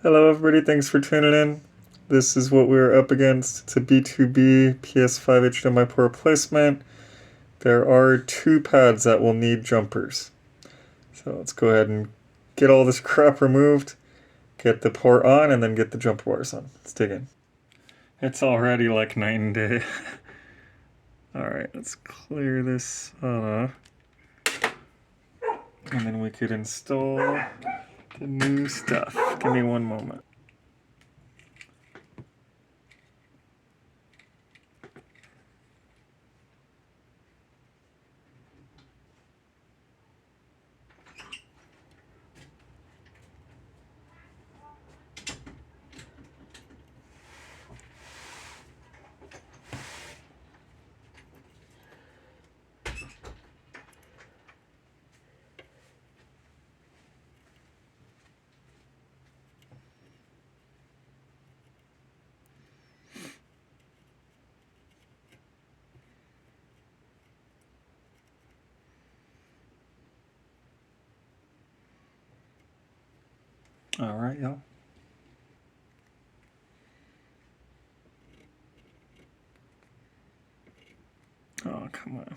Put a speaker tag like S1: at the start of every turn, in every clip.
S1: Hello everybody, thanks for tuning in. This is what we're up against. It's a B2B PS5 HDMI port replacement. There are two pads that will need jumpers. So let's go ahead and get all this crap removed, get the port on, and then get the jumper wires on. Let's dig in. It's already like night and day. Alright, let's clear this off. And then we could install the new stuff. Give me one moment. Alright, y'all. Oh, come on.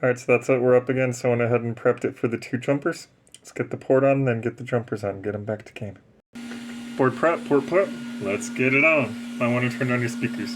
S1: Alright, so that's what we're up against. So I went ahead and prepped it for the two jumpers. Let's get the port on, then get the jumpers on, get them back to game. Port prep. Let's get it on. I want to turn on your speakers.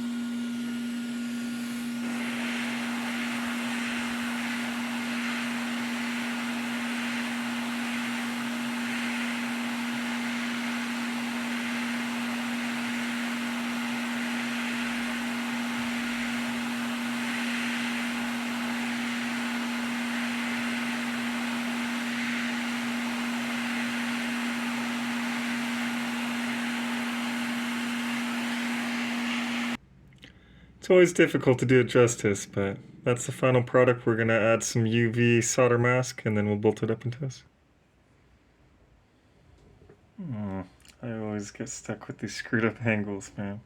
S1: It's always difficult to do it justice, but that's the final product. We're going to add some UV solder mask, and then we'll bolt it up into this. I always get stuck with these screwed up angles, man.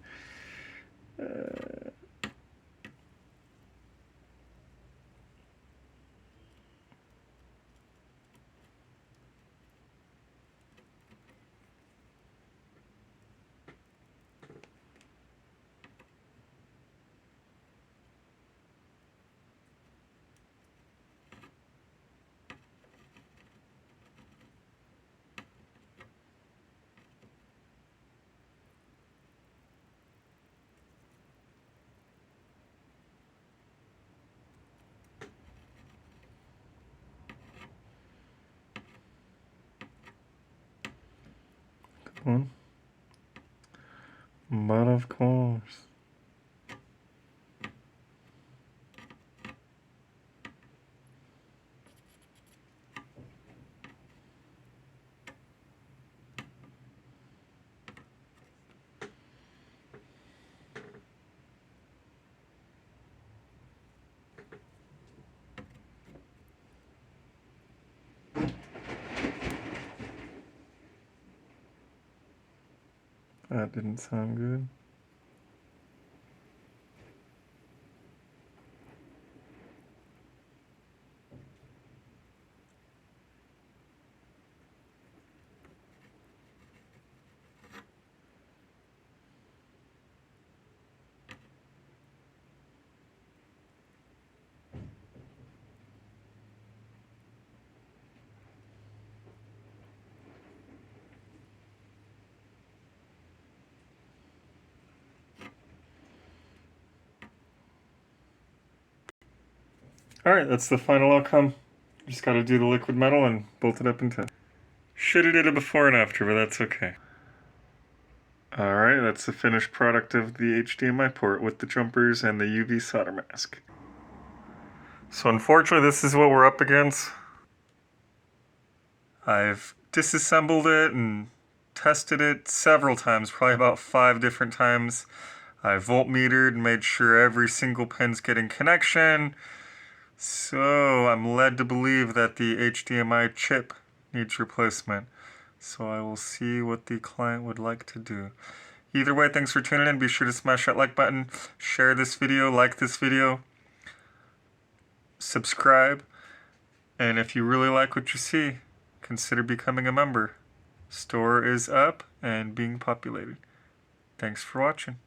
S1: One. But of course. That didn't sound good. Alright, that's the final outcome. Just gotta do the liquid metal and bolt it up into. Should've did it before and after, but that's okay. Alright, that's the finished product of the HDMI port with the jumpers and the UV solder mask. So unfortunately, this is what we're up against. I've disassembled it and tested it several times, probably about 5 different times. I voltmetered and made sure every single pin's getting connection. So I'm led to believe that the HDMI chip needs replacement. So I will see what the client would like to do. Either way, thanks for tuning in. Be sure to smash that like button, share this video, like this video, subscribe, and if you really like what you see, consider becoming a member. Store is up and being populated. Thanks for watching.